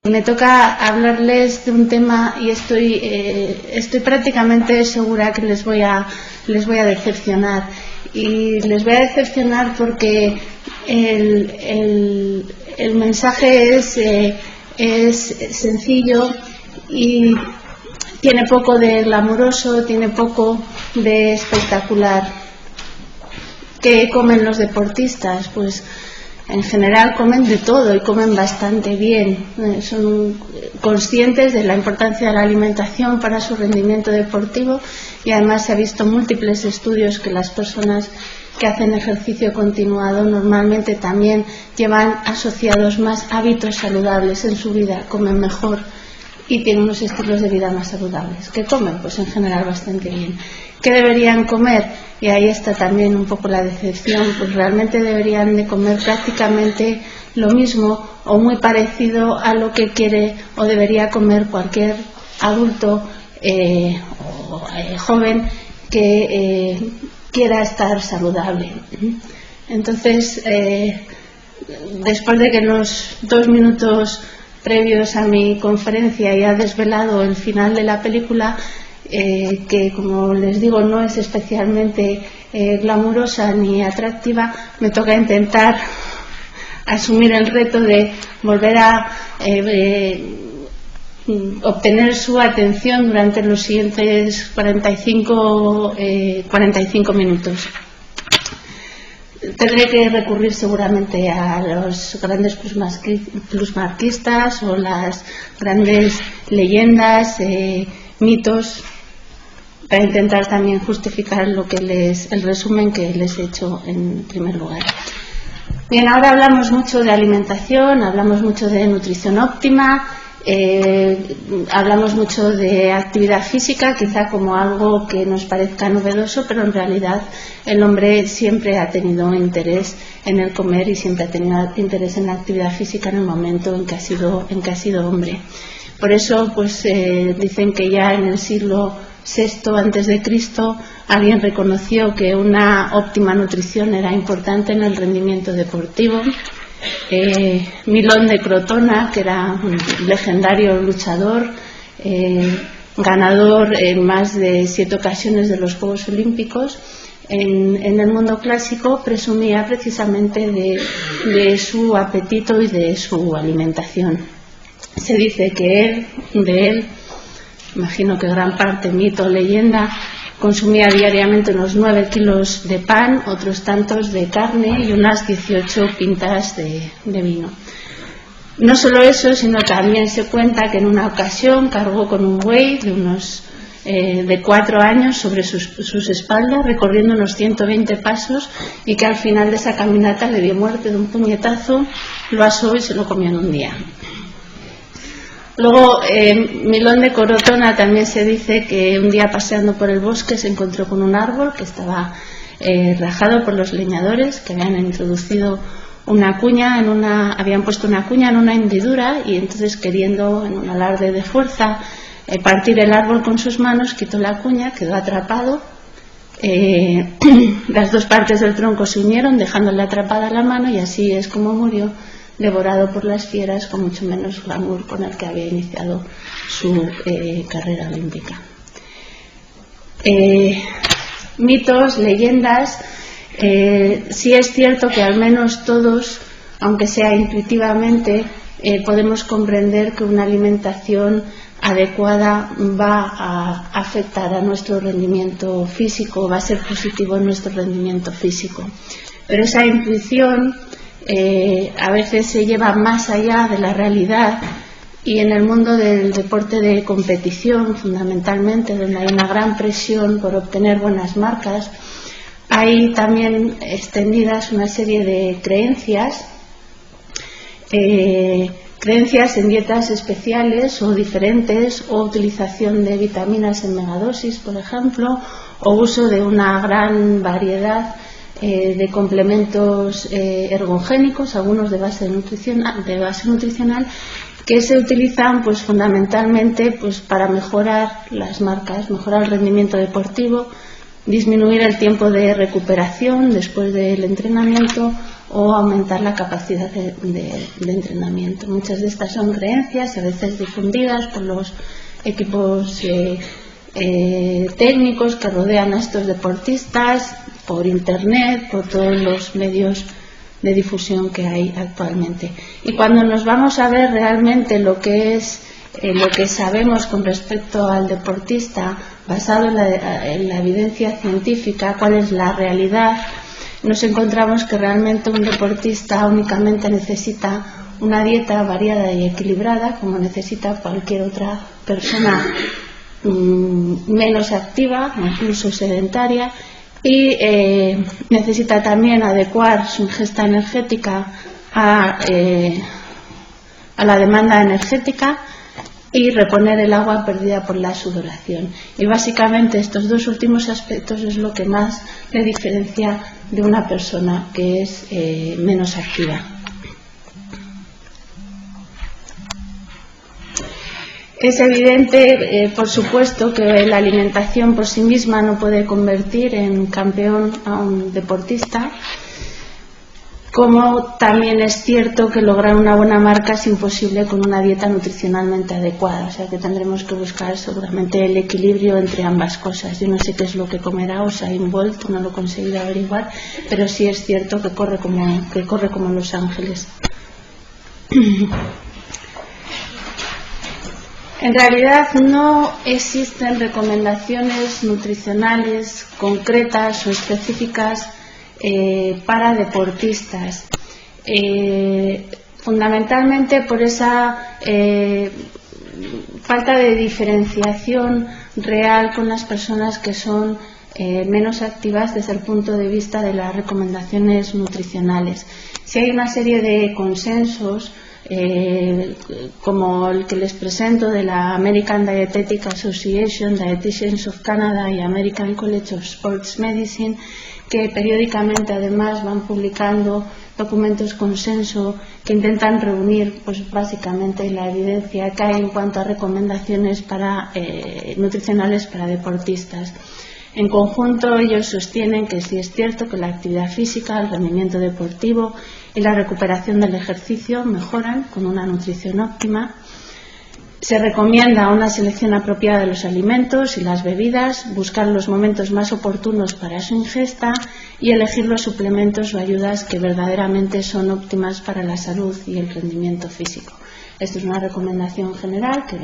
Me toca hablarles de un tema y estoy prácticamente segura que les voy a decepcionar. Y les voy a decepcionar porque el mensaje es sencillo y tiene poco de glamuroso, tiene poco de espectacular. ¿Qué comen los deportistas? Pues en general comen de todo y comen bastante bien. Son conscientes de la importancia de la alimentación para su rendimiento deportivo y además se ha visto múltiples estudios que las personas que hacen ejercicio continuado normalmente también llevan asociados más hábitos saludables en su vida, comen mejor y tienen unos estilos de vida más saludables. ¿Qué comen? Pues en general bastante bien. ¿Qué deberían comer? Y ahí está también un poco la decepción, pues realmente deberían de comer prácticamente lo mismo o muy parecido a lo que quiere o debería comer cualquier adulto o joven que quiera estar saludable. Entonces, después de que en los 2 minutos previos a mi conferencia ya desvelado el final de la película, que como les digo no es especialmente glamurosa ni atractiva, me toca intentar asumir el reto de volver a obtener su atención durante los siguientes 45 minutos. Tendré que recurrir seguramente a los grandes plusmarquistas o las grandes leyendas, mitos, para intentar también justificar el resumen que les he hecho en primer lugar. Bien, ahora hablamos mucho de alimentación, hablamos mucho de nutrición óptima, hablamos mucho de actividad física, quizá como algo que nos parezca novedoso, pero en realidad el hombre siempre ha tenido interés en el comer y siempre ha tenido interés en la actividad física en el momento en que ha sido hombre. Por eso, pues dicen que ya en el siglo VI antes de Cristo alguien reconoció que una óptima nutrición era importante en el rendimiento deportivo. Milón de Crotona, que era un legendario luchador, ganador en más de 7 ocasiones de los Juegos Olímpicos, en el mundo clásico presumía precisamente de su apetito y de su alimentación. Se dice que de él, imagino que gran parte mito o leyenda, consumía diariamente unos 9 kilos de pan, otros tantos de carne y unas 18 pintas de vino. No solo eso, sino también se cuenta que en una ocasión cargó con un buey de 4 años sobre sus espaldas, recorriendo unos 120 pasos, y que al final de esa caminata le dio muerte de un puñetazo, lo asó y se lo comió en un día. Luego, Milón de Crotona también se dice que un día paseando por el bosque se encontró con un árbol que estaba rajado por los leñadores, que habían introducido habían puesto una cuña en una hendidura, y entonces, queriendo en un alarde de fuerza partir el árbol con sus manos, quitó la cuña, quedó atrapado. Las 2 partes del tronco se unieron, dejándole atrapada la mano, y así es como murió, devorado por las fieras, con mucho menos glamour con el que había iniciado su carrera olímpica. Mitos, leyendas. Sí es cierto que al menos todos, aunque sea intuitivamente, podemos comprender que una alimentación adecuada va a afectar a nuestro rendimiento físico, va a ser positivo en nuestro rendimiento físico. Pero esa intuición a veces se lleva más allá de la realidad, y en el mundo del deporte de competición, fundamentalmente, donde hay una gran presión por obtener buenas marcas, hay también extendidas una serie de creencias en dietas especiales o diferentes, o utilización de vitaminas en megadosis, por ejemplo, o uso de una gran variedad de complementos ergogénicos, algunos de base nutricional, que se utilizan pues fundamentalmente pues para mejorar las marcas, mejorar el rendimiento deportivo, disminuir el tiempo de recuperación después del entrenamiento o aumentar la capacidad de entrenamiento. Muchas de estas son creencias, a veces difundidas por los equipos técnicos que rodean a estos deportistas, por internet, por todos los medios de difusión que hay actualmente. Y cuando nos vamos a ver realmente lo que sabemos con respecto al deportista, basado en la evidencia científica, cuál es la realidad, nos encontramos que realmente un deportista únicamente necesita una dieta variada y equilibrada, como necesita cualquier otra persona menos activa, incluso sedentaria, y necesita también adecuar su ingesta energética a la demanda energética y reponer el agua perdida por la sudoración. Y básicamente estos dos últimos aspectos es lo que más le diferencia de una persona que es menos activa. Es evidente, por supuesto, que la alimentación por sí misma no puede convertir en campeón a un deportista, como también es cierto que lograr una buena marca es imposible con una dieta nutricionalmente adecuada. O sea que tendremos que buscar seguramente el equilibrio entre ambas cosas. Yo no sé qué es lo que comerá Usain Bolt, no lo he conseguido averiguar, pero sí es cierto que corre como Los Ángeles. En realidad no existen recomendaciones nutricionales concretas o específicas para deportistas, fundamentalmente por esa falta de diferenciación real con las personas que son menos activas desde el punto de vista de las recomendaciones nutricionales. Si hay una serie de consensos, como el que les presento de la American Dietetic Association, Dietitians of Canada y American College of Sports Medicine, que periódicamente además van publicando documentos consenso que intentan reunir pues básicamente la evidencia que hay en cuanto a recomendaciones nutricionales para deportistas. En conjunto, ellos sostienen que sí es cierto que la actividad física, el rendimiento deportivo y la recuperación del ejercicio mejoran con una nutrición óptima. Se recomienda una selección apropiada de los alimentos y las bebidas, buscar los momentos más oportunos para su ingesta y elegir los suplementos o ayudas que verdaderamente son óptimas para la salud y el rendimiento físico. Esto es una recomendación general que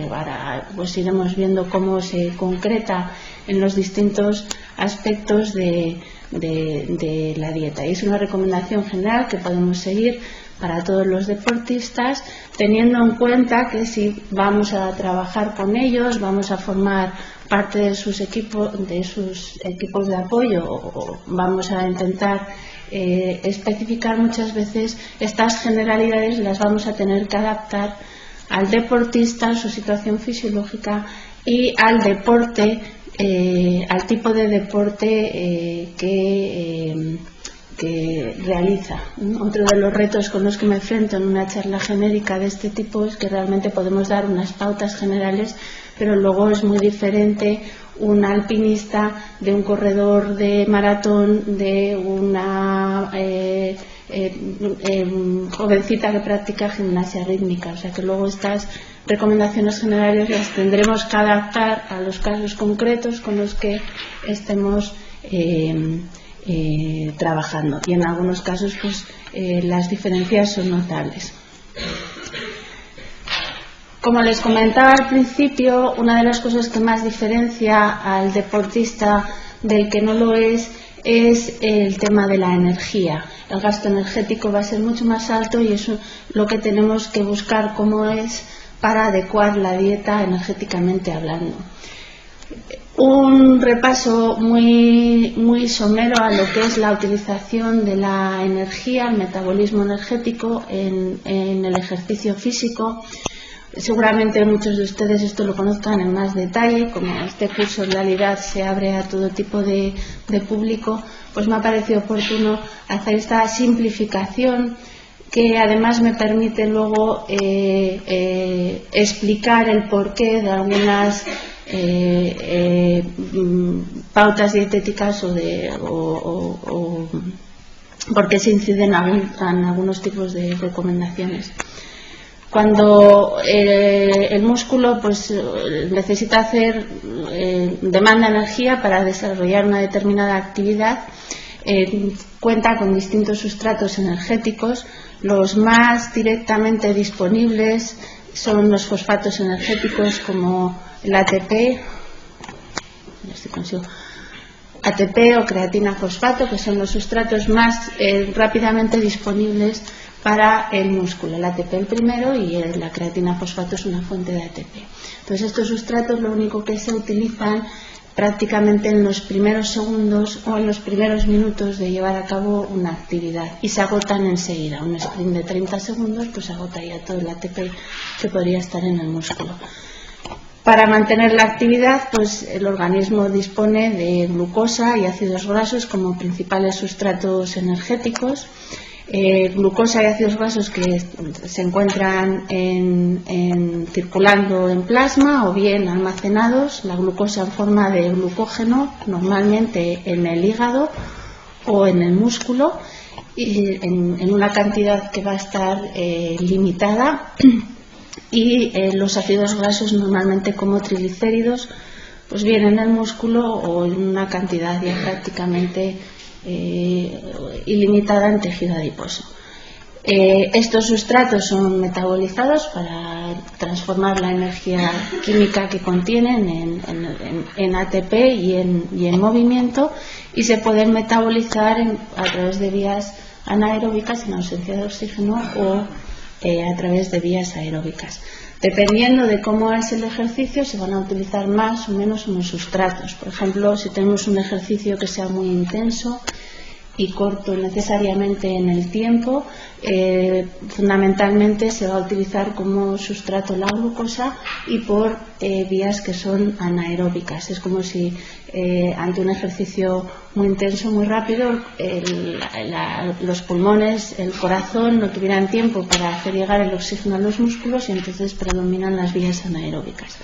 pues iremos viendo cómo se concreta en los distintos aspectos de la dieta. Y es una recomendación general que podemos seguir para todos los deportistas, teniendo en cuenta que si vamos a trabajar con ellos, vamos a formar parte de sus equipos de apoyo, o vamos a intentar especificar muchas veces estas generalidades, las vamos a tener que adaptar al deportista, a su situación fisiológica y al deporte, al tipo de deporte que realiza. Otro de los retos con los que me enfrento en una charla genérica de este tipo es que realmente podemos dar unas pautas generales, pero luego es muy diferente un alpinista de un corredor de maratón, de una jovencita que practica gimnasia rítmica. O sea que luego estas recomendaciones generales las tendremos que adaptar a los casos concretos con los que estemos trabajando, y en algunos casos pues las diferencias son notables. Como les comentaba al principio, una de las cosas que más diferencia al deportista del que no lo es el tema de la energía. El gasto energético va a ser mucho más alto y eso es lo que tenemos que buscar cómo es para adecuar la dieta energéticamente hablando. Un repaso muy somero a lo que es la utilización de la energía, el metabolismo energético en el ejercicio físico. Seguramente muchos de ustedes esto lo conozcan en más detalle, como este curso en realidad se abre a todo tipo de público, pues me ha parecido oportuno hacer esta simplificación que además me permite luego explicar el porqué de algunas pautas dietéticas o porque se inciden en algunos tipos de recomendaciones. Cuando el músculo pues necesita demanda energía para desarrollar una determinada actividad, cuenta con distintos sustratos energéticos. Los más directamente disponibles son los fosfatos energéticos como el ATP, o creatina fosfato, que son los sustratos más rápidamente disponibles para el músculo. El ATP el primero y la creatina fosfato es una fuente de ATP. Entonces estos sustratos lo único que se utilizan prácticamente en los primeros segundos o en los primeros minutos de llevar a cabo una actividad y se agotan enseguida. Un sprint de 30 segundos pues agota ya todo el ATP que podría estar en el músculo. Para mantener la actividad, pues el organismo dispone de glucosa y ácidos grasos como principales sustratos energéticos. Glucosa y ácidos grasos que se encuentran circulando en plasma o bien almacenados, la glucosa en forma de glucógeno, normalmente en el hígado o en el músculo, y en una cantidad que va a estar limitada, y los ácidos grasos normalmente como triglicéridos, pues bien en el músculo o en una cantidad ya prácticamente ilimitada en tejido adiposo. Estos sustratos son metabolizados para transformar la energía química que contienen en ATP y en movimiento, y se pueden metabolizar a través de vías anaeróbicas en ausencia de oxígeno o a través de vías aeróbicas. Dependiendo de cómo es el ejercicio, se van a utilizar más o menos unos sustratos. Por ejemplo, si tenemos un ejercicio que sea muy intenso y corto necesariamente en el tiempo, fundamentalmente se va a utilizar como sustrato la glucosa y por vías que son anaeróbicas. Es como si ante un ejercicio muy intenso, muy rápido, los pulmones, el corazón no tuvieran tiempo para hacer llegar el oxígeno a los músculos y entonces predominan las vías anaeróbicas.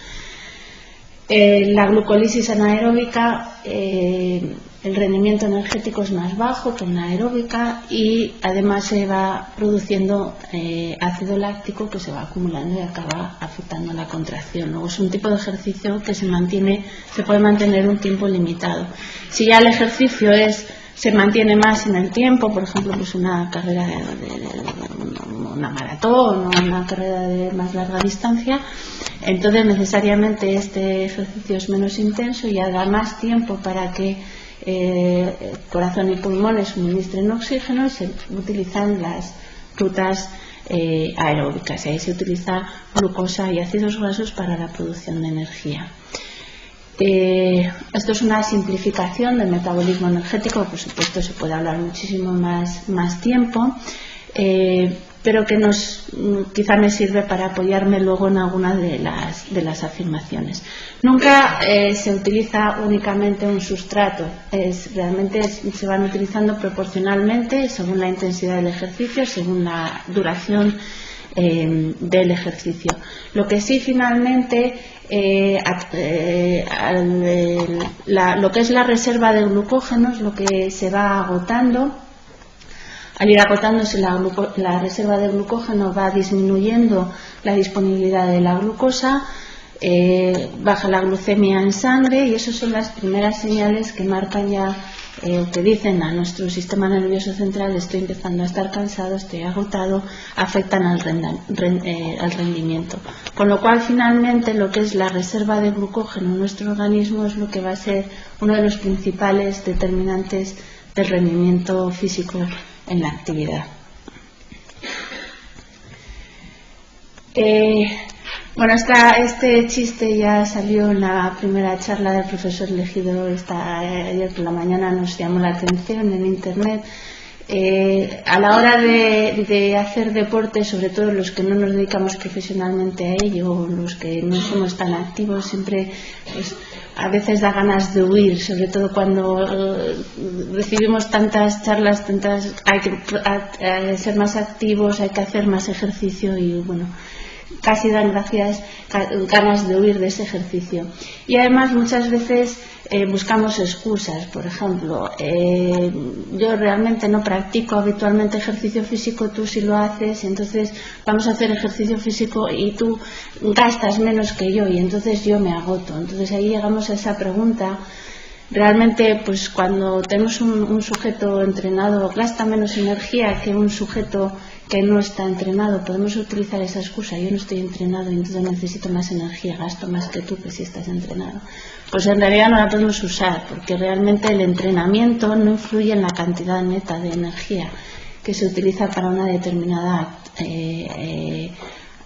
La glucólisis anaeróbica, el rendimiento energético es más bajo que en la aeróbica y además se va produciendo ácido láctico que se va acumulando y acaba afectando la contracción. Luego es un tipo de ejercicio que se puede mantener un tiempo limitado. Si ya el ejercicio se mantiene más en el tiempo, por ejemplo, pues una carrera una maratón o una carrera de más larga distancia, entonces necesariamente este ejercicio es menos intenso y da más tiempo para que corazón y pulmones suministren oxígeno, y se utilizan las rutas aeróbicas, y ahí se utiliza glucosa y ácidos grasos para la producción de energía. Esto es una simplificación del metabolismo energético. Por supuesto se puede hablar muchísimo más tiempo, pero que quizá me sirve para apoyarme luego en alguna de las afirmaciones. Nunca se utiliza únicamente un sustrato, realmente se van utilizando proporcionalmente según la intensidad del ejercicio, según la duración del ejercicio. Lo que sí finalmente lo que es la reserva de glucógeno es lo que se va agotando. Al ir agotándose la reserva de glucógeno, va disminuyendo la disponibilidad de la glucosa, baja la glucemia en sangre, y esas son las primeras señales que marcan ya, que dicen a nuestro sistema nervioso central: estoy empezando a estar cansado, estoy agotado, afectan al rendimiento. Con lo cual, finalmente, lo que es la reserva de glucógeno en nuestro organismo es lo que va a ser uno de los principales determinantes del rendimiento físico en la actividad. Bueno, este chiste ya salió en la primera charla del profesor elegido ayer por la mañana, nos llamó la atención en internet. A la hora de hacer deporte, sobre todo los que no nos dedicamos profesionalmente a ello, o los que no somos tan activos, siempre pues, a veces da ganas de huir, sobre todo cuando recibimos tantas charlas, hay que ser más activos, hay que hacer más ejercicio, y bueno, casi dan ganas de huir de ese ejercicio. Y además muchas veces buscamos excusas. Por ejemplo, yo realmente no practico habitualmente ejercicio físico, tú sí lo haces, entonces vamos a hacer ejercicio físico y tú gastas menos que yo y entonces yo me agoto. Entonces ahí llegamos a esa pregunta. Realmente, pues cuando tenemos un sujeto entrenado gasta menos energía que un sujeto que no está entrenado. Podemos utilizar esa excusa: yo no estoy entrenado y entonces necesito más energía, gasto más que tú que si estás entrenado. Pues en realidad no la podemos usar, porque realmente el entrenamiento no influye en la cantidad neta de energía que se utiliza para una determinada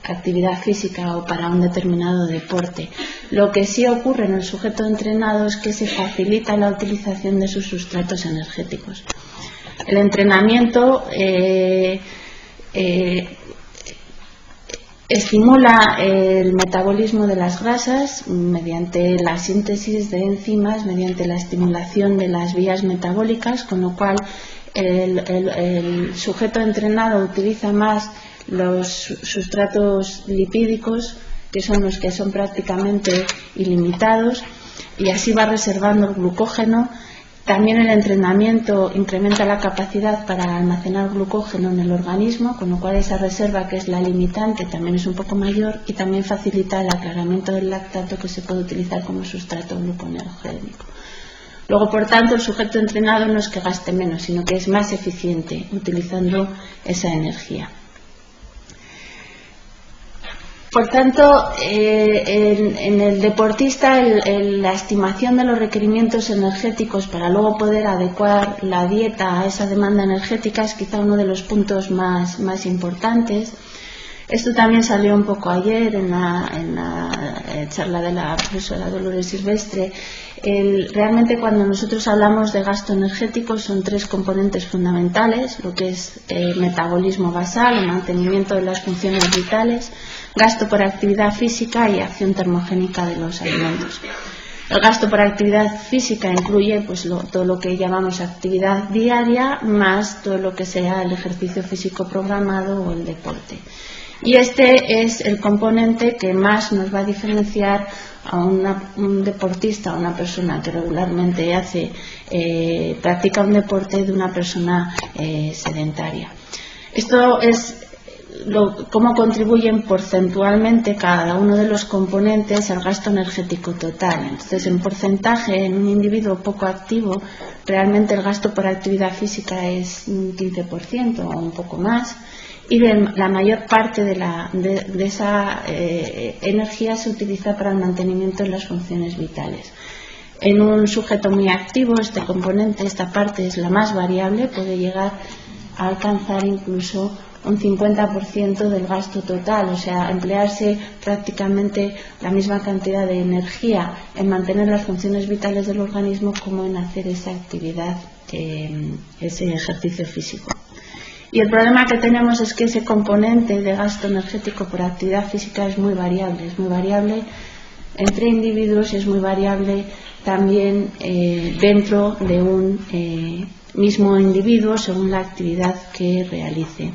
actividad física o para un determinado deporte. Lo que sí ocurre en el sujeto entrenado es que se facilita la utilización de sus sustratos energéticos. El entrenamiento estimula el metabolismo de las grasas mediante la síntesis de enzimas, mediante la estimulación de las vías metabólicas, con lo cual el sujeto entrenado utiliza más los sustratos lipídicos, que son los que son prácticamente ilimitados, y así va reservando el glucógeno. También el entrenamiento incrementa la capacidad para almacenar glucógeno en el organismo, con lo cual esa reserva, que es la limitante, también es un poco mayor, y también facilita el aclaramiento del lactato, que se puede utilizar como sustrato gluconeogénico. Luego, por tanto, el sujeto entrenado no es que gaste menos, sino que es más eficiente utilizando esa energía. Por tanto, en el deportista la estimación de los requerimientos energéticos para luego poder adecuar la dieta a esa demanda energética es quizá uno de los puntos más importantes. Esto también salió un poco ayer en la charla de la profesora Dolores Silvestre. Realmente, cuando nosotros hablamos de gasto energético, son tres componentes fundamentales: lo que es metabolismo basal, el mantenimiento de las funciones vitales, gasto por actividad física y acción termogénica de los alimentos. El gasto por actividad física incluye pues todo lo que llamamos actividad diaria, más todo lo que sea el ejercicio físico programado o el deporte. Y este es el componente que más nos va a diferenciar a un deportista, a una persona que regularmente practica un deporte, de una persona sedentaria. Esto es cómo contribuyen porcentualmente cada uno de los componentes al gasto energético total. Entonces, en porcentaje, en un individuo poco activo, realmente el gasto por actividad física es un 15% o un poco más, y la mayor parte de esa energía se utiliza para el mantenimiento de las funciones vitales. En un sujeto muy activo, este componente, esta parte, es la más variable, puede llegar a alcanzar incluso un 50% del gasto total, o sea, emplearse prácticamente la misma cantidad de energía en mantener las funciones vitales del organismo como en hacer esa actividad, ese ejercicio físico. Y el problema que tenemos es que ese componente de gasto energético por actividad física es muy variable entre individuos y es muy variable también dentro de un mismo individuo según la actividad que realice.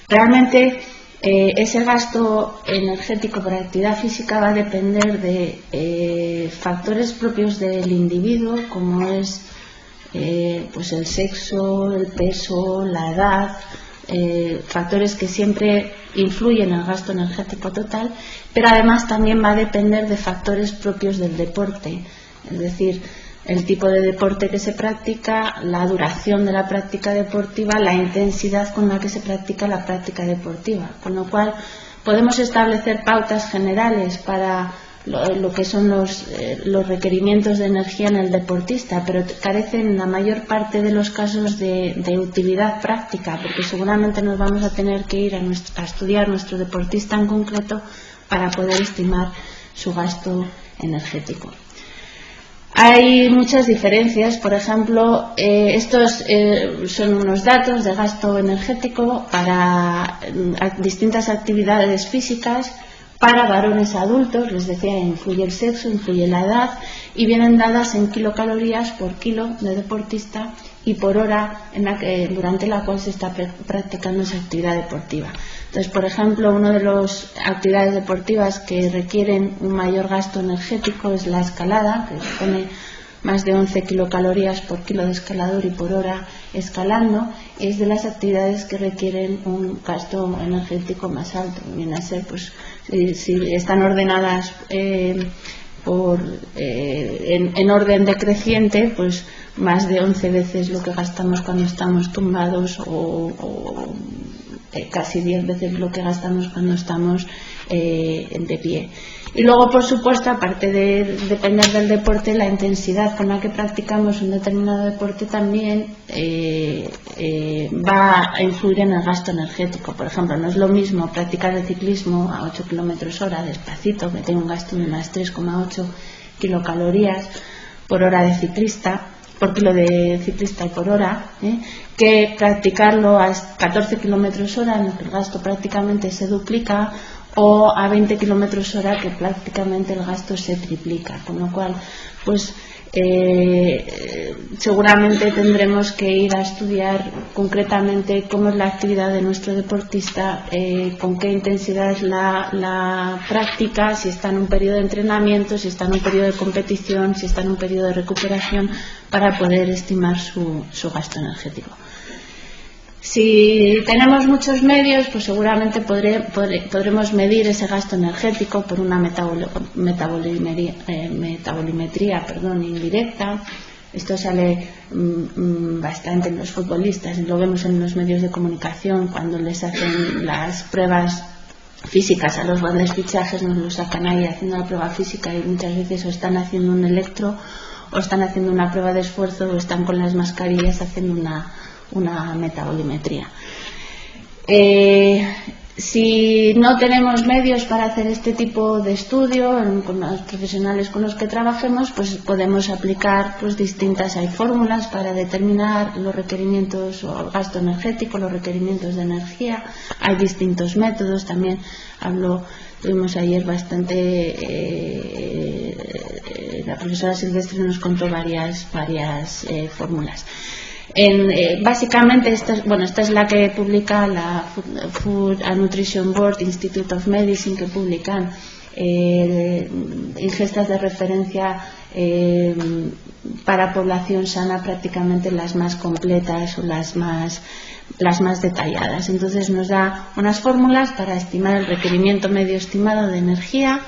Realmente ese gasto energético por actividad física va a depender de factores propios del individuo, como es pues el sexo, el peso, la edad, factores que siempre influyen en el gasto energético total, pero además también va a depender de factores propios del deporte, es decir, el tipo de deporte que se practica, la duración de la práctica deportiva, la intensidad con la que se practica la práctica deportiva, con lo cual podemos establecer pautas generales para lo que son los requerimientos de energía en el deportista, pero carecen en la mayor parte de los casos de utilidad práctica, porque seguramente nos vamos a tener que ir a estudiar nuestro deportista en concreto para poder estimar su gasto energético. Hay muchas diferencias. Por ejemplo, estos son unos datos de gasto energético para distintas actividades físicas. Para varones adultos, les decía, influye el sexo, influye la edad y vienen dadas en kilocalorías por kilo de deportista y por hora durante la cual se está practicando esa actividad deportiva. Entonces, por ejemplo, una de las actividades deportivas que requieren un mayor gasto energético es la escalada, que supone más de 11 kilocalorías por kilo de escalador y por hora escalando. Es de las actividades que requieren un gasto energético más alto. Viene a ser, pues, si están ordenadas en orden decreciente, pues más de 11 veces lo que gastamos cuando estamos tumbados o casi 10 veces lo que gastamos cuando estamos de pie. Y luego, por supuesto, aparte de depender del deporte, la intensidad con la que practicamos un determinado deporte también va a influir en el gasto energético. Por ejemplo, no es lo mismo practicar el ciclismo a 8 km/h despacito, que tiene un gasto de unas 3,8 kilocalorías por hora de ciclista, por kilo de ciclista y por hora, que practicarlo a 14 km/h, en el que el gasto prácticamente se duplica, o a 20 km/h, que prácticamente el gasto se triplica. Con lo cual, pues seguramente tendremos que ir a estudiar concretamente cómo es la actividad de nuestro deportista, con qué intensidad es la práctica, si está en un periodo de entrenamiento, si está en un periodo de competición, si está en un periodo de recuperación, para poder estimar su gasto energético. Si tenemos muchos medios, pues seguramente podremos medir ese gasto energético por una metabolimetría indirecta. Esto sale bastante en los futbolistas, lo vemos en los medios de comunicación cuando les hacen las pruebas físicas a los grandes fichajes, nos lo sacan ahí haciendo la prueba física, y muchas veces o están haciendo un electro, o están haciendo una prueba de esfuerzo, o están con las mascarillas haciendo una metabolimetría. Si no tenemos medios para hacer este tipo de estudio con los profesionales con los que trabajemos, pues podemos aplicar hay fórmulas para determinar los requerimientos o el gasto energético, los requerimientos de energía. Hay distintos métodos, también tuvimos ayer la profesora Silvestre nos contó varias fórmulas. Básicamente esta es la que publica la Food and Nutrition Board, Institute of Medicine, que publican ingestas de referencia para población sana, prácticamente las más completas o las más detalladas. Entonces nos da unas fórmulas para estimar el requerimiento medio estimado de energía,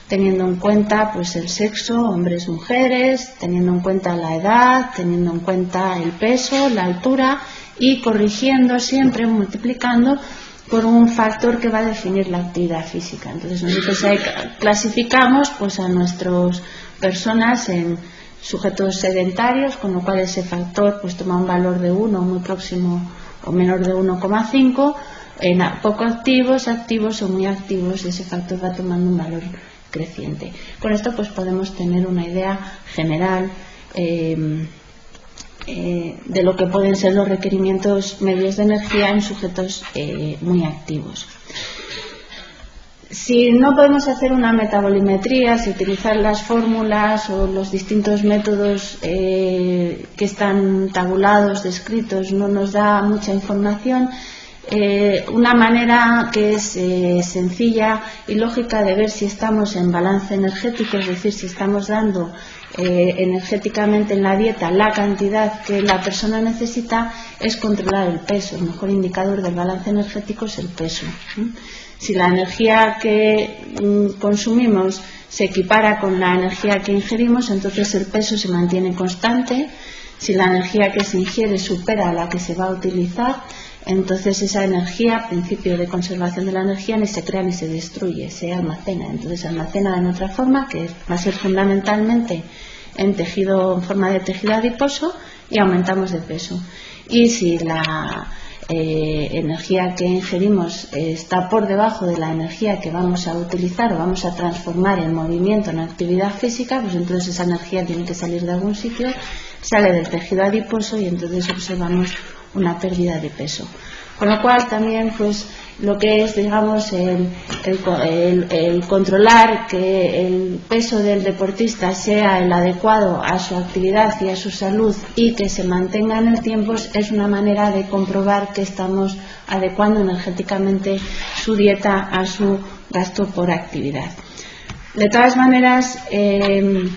teniendo en cuenta pues el sexo, hombres, mujeres, teniendo en cuenta la edad, teniendo en cuenta el peso, la altura, y corrigiendo siempre, multiplicando por un factor que va a definir la actividad física. Entonces nosotros clasificamos pues a nuestras personas en sujetos sedentarios, con lo cual ese factor pues toma un valor de 1 muy próximo o menor de 1,5, en poco activos o muy activos, ese factor va tomando un valor creciente. Con esto pues podemos tener una idea general de lo que pueden ser los requerimientos medios de energía en sujetos muy activos. Si no podemos hacer una metabolimetría, si utilizar las fórmulas o los distintos métodos que están tabulados, descritos, no nos da mucha información, una manera que es sencilla y lógica de ver si estamos en balance energético, es decir, si estamos dando energéticamente en la dieta la cantidad que la persona necesita, es controlar el peso. El mejor indicador del balance energético es el peso. Si la energía que consumimos se equipara con la energía que ingerimos, entonces el peso se mantiene constante. Si la energía que se ingiere supera la que se va a utilizar, entonces esa energía, principio de conservación de la energía, ni se crea ni se destruye, se almacena. Entonces se almacena en otra forma, que va a ser fundamentalmente en forma de tejido adiposo, y aumentamos de peso. Y si la energía que ingerimos está por debajo de la energía que vamos a utilizar o vamos a transformar en movimiento, en actividad física, pues entonces esa energía tiene que salir de algún sitio, sale del tejido adiposo y entonces observamos una pérdida de peso. Con lo cual también pues lo que es, digamos, el controlar que el peso del deportista sea el adecuado a su actividad y a su salud y que se mantenga en el tiempo es una manera de comprobar que estamos adecuando energéticamente su dieta a su gasto por actividad. De todas maneras, el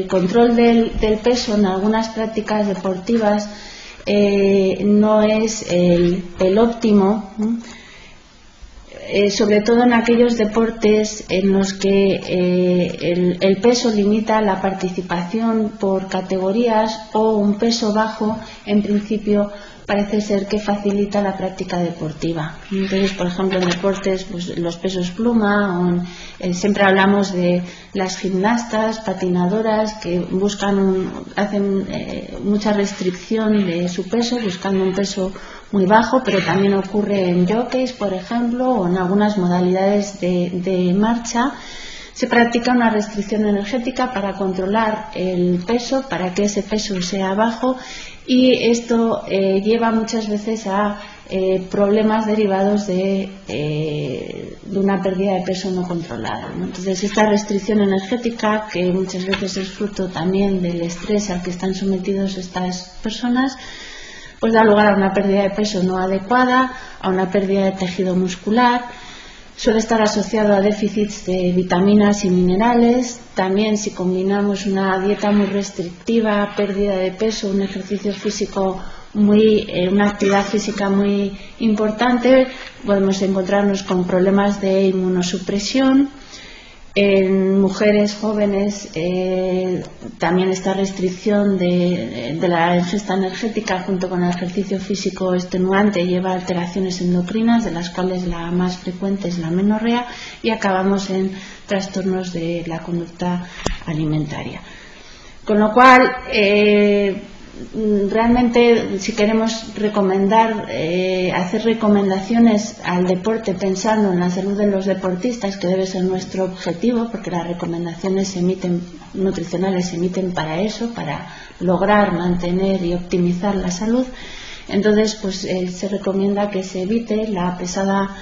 control del peso en algunas prácticas deportivas no es el óptimo, sobre todo en aquellos deportes en los que el peso limita la participación por categorías o un peso bajo, en principio, parece ser que facilita la práctica deportiva. Entonces, por ejemplo, en deportes, pues, los pesos pluma, siempre hablamos de las gimnastas, patinadoras, que hacen mucha restricción de su peso, buscando un peso muy bajo, pero también ocurre en jockeys, por ejemplo, o en algunas modalidades de marcha. Se practica una restricción energética para controlar el peso, para que ese peso sea bajo, y esto lleva muchas veces a problemas derivados de una pérdida de peso no controlada, ¿no? Entonces, esta restricción energética, que muchas veces es fruto también del estrés al que están sometidos estas personas, pues da lugar a una pérdida de peso no adecuada, a una pérdida de tejido muscular. Suele estar asociado a déficits de vitaminas y minerales. También, si combinamos una dieta muy restrictiva, pérdida de peso, un ejercicio físico una actividad física muy importante, podemos encontrarnos con problemas de inmunosupresión. En mujeres jóvenes también esta restricción de la ingesta energética junto con el ejercicio físico extenuante lleva a alteraciones endocrinas, de las cuales la más frecuente es la amenorrea, y acabamos en trastornos de la conducta alimentaria. Con lo cual, realmente, si queremos recomendar, hacer recomendaciones al deporte pensando en la salud de los deportistas, que debe ser nuestro objetivo, porque las recomendaciones nutricionales se emiten para eso, para lograr mantener y optimizar la salud. Entonces, pues se recomienda que se evite la pesada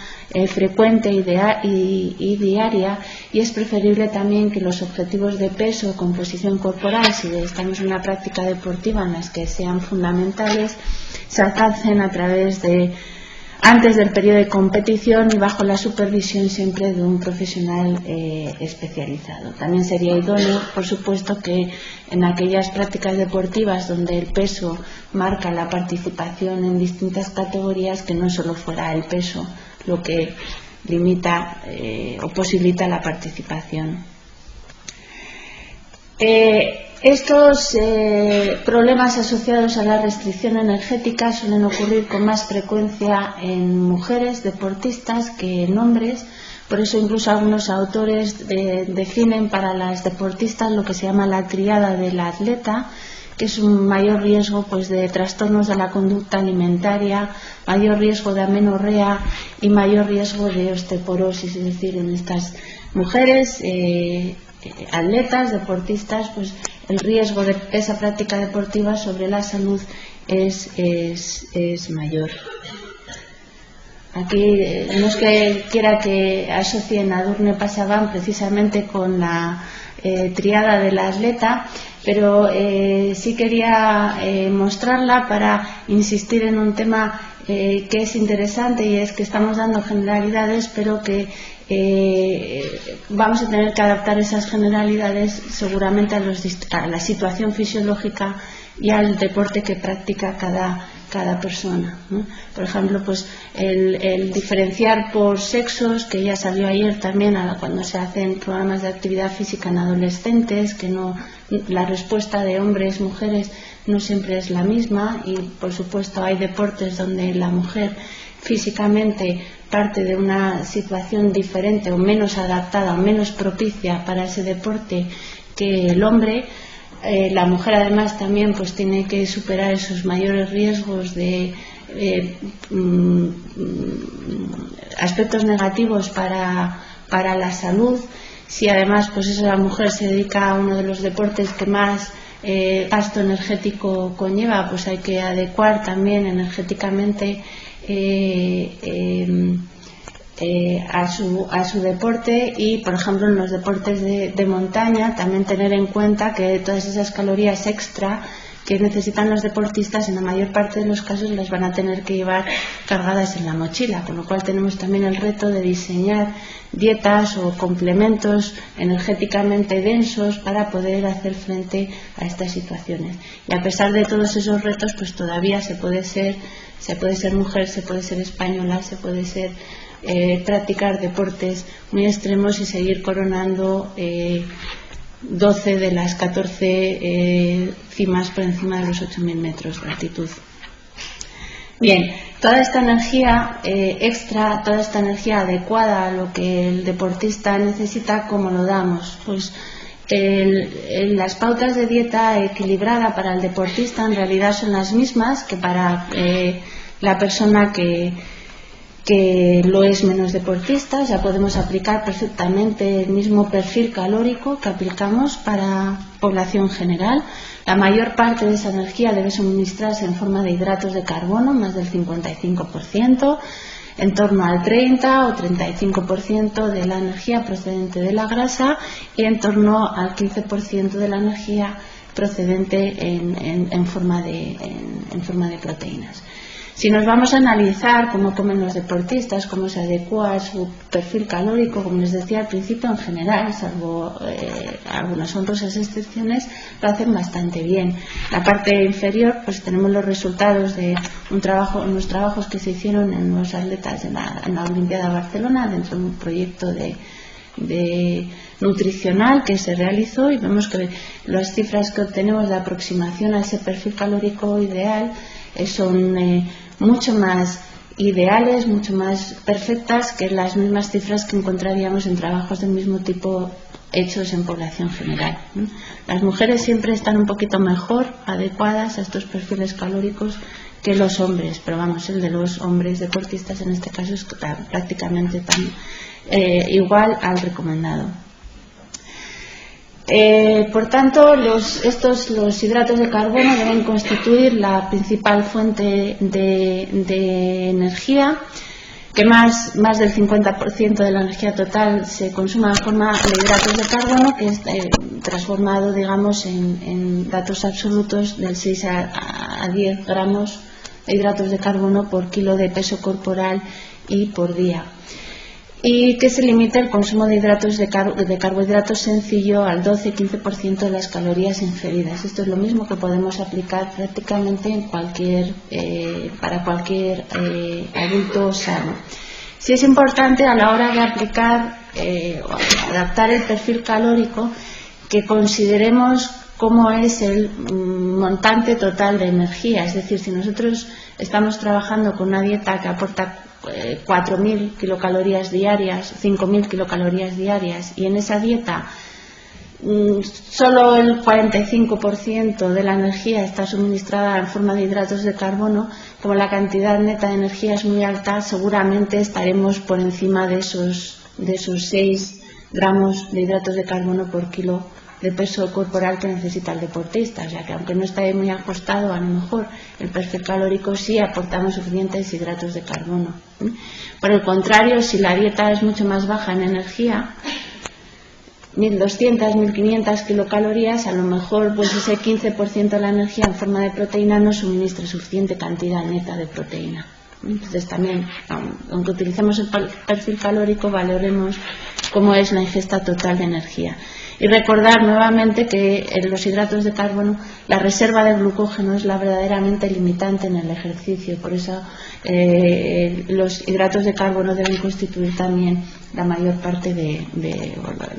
frecuente y diaria, y es preferible también que los objetivos de peso o composición corporal, si estamos en una práctica deportiva en las que sean fundamentales, se alcancen antes del periodo de competición y bajo la supervisión siempre de un profesional especializado. También sería idóneo, por supuesto, que en aquellas prácticas deportivas donde el peso marca la participación en distintas categorías, que no solo fuera el peso lo que limita o posibilita la participación. Estos problemas asociados a la restricción energética suelen ocurrir con más frecuencia en mujeres deportistas que en hombres. Por eso incluso algunos autores definen para las deportistas lo que se llama la tríada del atleta, que es un mayor riesgo pues de trastornos de la conducta alimentaria, mayor riesgo de amenorrea y mayor riesgo de osteoporosis. Es decir, en estas mujeres atletas, deportistas, pues el riesgo de esa práctica deportiva sobre la salud es mayor. Aquí no es que quiera que asocien a Durne Pasaban precisamente con la tríada del atleta, pero sí quería mostrarla para insistir en un tema que es interesante, y es que estamos dando generalidades, pero que vamos a tener que adaptar esas generalidades seguramente a la situación fisiológica y al deporte que practica cada persona, ¿no? Por ejemplo, pues el diferenciar por sexos, que ya salió ayer también cuando se hacen programas de actividad física en adolescentes, que la respuesta de hombres, mujeres no siempre es la misma, y por supuesto hay deportes donde la mujer físicamente parte de una situación diferente o menos adaptada o menos propicia para ese deporte que el hombre. La mujer además también pues tiene que superar esos mayores riesgos de aspectos negativos para la salud. Si además pues la mujer se dedica a uno de los deportes que más gasto energético conlleva, pues hay que adecuar también energéticamente a su deporte. Y, por ejemplo, en los deportes de montaña también tener en cuenta que todas esas calorías extra que necesitan los deportistas en la mayor parte de los casos las van a tener que llevar cargadas en la mochila, con lo cual tenemos también el reto de diseñar dietas o complementos energéticamente densos para poder hacer frente a estas situaciones. Y a pesar de todos esos retos, pues todavía se puede ser mujer, se puede ser española, se puede ser practicar deportes muy extremos y seguir coronando 12 de las 14 cimas por encima de los 8.000 metros de altitud. Bien, toda esta energía extra, toda esta energía adecuada a lo que el deportista necesita, ¿cómo lo damos? Pues las pautas de dieta equilibrada para el deportista en realidad son las mismas que para la persona que lo es menos deportista. Ya podemos aplicar perfectamente el mismo perfil calórico que aplicamos para población general. La mayor parte de esa energía debe suministrarse en forma de hidratos de carbono, más del 55%, en torno al 30 o 35% de la energía procedente de la grasa y en torno al 15% de la energía procedente en forma de proteínas. Si nos vamos a analizar cómo comen los deportistas, cómo se adecua a su perfil calórico, como les decía al principio, en general, salvo algunas honrosas excepciones, lo hacen bastante bien. La parte inferior, pues tenemos los resultados de unos trabajos que se hicieron en los atletas en la Olimpiada de Barcelona, dentro de un proyecto de nutricional que se realizó, y vemos que las cifras que obtenemos de aproximación a ese perfil calórico ideal son mucho más ideales, mucho más perfectas que las mismas cifras que encontraríamos en trabajos del mismo tipo hechos en población general. Las mujeres siempre están un poquito mejor adecuadas a estos perfiles calóricos que los hombres, pero vamos, el de los hombres deportistas en este caso es prácticamente tan igual al recomendado. Por tanto, los hidratos de carbono deben constituir la principal fuente de energía, que más del 50% de la energía total se consuma en forma de hidratos de carbono, que es transformado, digamos, en datos absolutos del 6 a 10 gramos de hidratos de carbono por kilo de peso corporal y por día. Y que se limite el consumo de carbohidratos sencillo al 12-15% de las calorías ingeridas. Esto es lo mismo que podemos aplicar prácticamente para cualquier adulto sano. Sí es importante a la hora de aplicar o adaptar el perfil calórico que consideremos cómo es el montante total de energía. Es decir, si nosotros estamos trabajando con una dieta que aporta 4.000 kilocalorías diarias, 5.000 kilocalorías diarias, y en esa dieta solo el 45% de la energía está suministrada en forma de hidratos de carbono, como la cantidad neta de energía es muy alta, seguramente estaremos por encima de esos 6 gramos de hidratos de carbono por kilo de peso corporal que necesita el deportista. O sea que aunque no esté muy ajustado, a lo mejor el perfil calórico sí aportamos suficientes hidratos de carbono. Por el contrario, si la dieta es mucho más baja en energía, 1.200, 1.500 kilocalorías, a lo mejor pues ese 15% de la energía en forma de proteína no suministra suficiente cantidad neta de proteína. Entonces también, aunque utilicemos el perfil calórico, valoremos cómo es la ingesta total de energía. Y recordar nuevamente que en los hidratos de carbono la reserva de glucógeno es la verdaderamente limitante en el ejercicio. Por eso los hidratos de carbono deben constituir también la mayor parte de